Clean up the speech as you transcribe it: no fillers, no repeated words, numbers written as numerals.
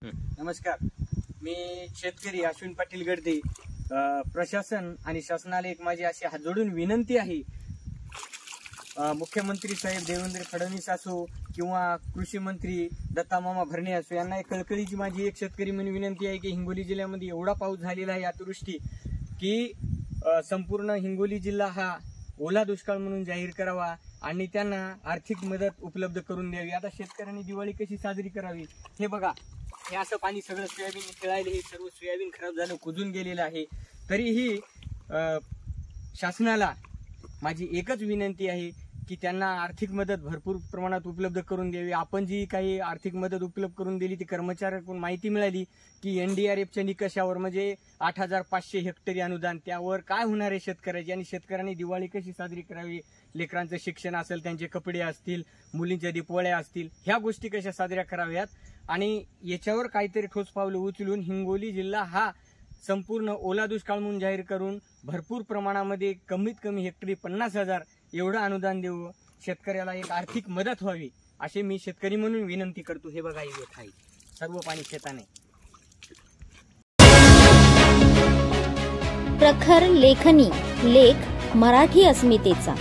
नमस्कार, मी शेतकरी अश्विन पाटील गडदे. प्रशासन आणि शासनाला एक माझी अशी हात जोडून विनंती आहे. मुख्यमंत्री साहेब देवेंद्र फडणवीस असो किंवा कृषी मंत्री दत्ता मामा भरणे असो, यांना एक कळकळीची माझी एक शेतकरी म्हणून विनंती आहे की हिंगोली जिल्ह्यामध्ये एवढा पाऊस झालेला आहे अतिवृष्टी की संपूर्ण हिंगोली जिल्हा हा ओला दुष्काळ म्हणून जाहीर करावा आणि त्यांना आर्थिक मदत उपलब्ध करून द्यावी. आता शेतकऱ्यांनी दिवाळी कशी साजरी करावी हे बघा. हे असं पाणी सगळं सोयाबीन खेळायला, हे सर्व सोयाबीन खराब झालं, कुजून गेलेलं आहे. तरीही शासनाला माझी एकच विनंती आहे की त्यांना आर्थिक मदत भरपूर प्रमाणात उपलब्ध करून द्यावी. आपण जी काही आर्थिक मदत उपलब्ध करून दिली ती कर्मचाऱ्यांकडून माहिती मिळाली की NDRFच्या निकषावर म्हणजे 8,500 हेक्टरी अनुदान, त्यावर काय होणार आहे शेतकऱ्याची आणि शेतकऱ्यांनी दिवाळी कशी साजरी करावी, लेकरांचं शिक्षण असेल, त्यांचे कपडे असतील, मुलींच्या दिपोळ्या असतील, ह्या गोष्टी कशा साजऱ्या कराव्यात आणि याच्यावर काहीतरी ठोस पावलं उचलून हिंगोली जिल्हा हा संपूर्ण ओला दुष्काळ म्हणून जाहीर करून भरपूर प्रमाणामध्ये कमीत कमी हेक्टरी 50,000 एवढं अनुदान देऊ, शेतकऱ्याला एक आर्थिक मदत व्हावी अशी मी शेतकरी म्हणून विनंती करतो. हे बघा, हे आहे सर्व पाणी शेताने. प्रखर लेखनी, लेख मराठी अस्मितेचा.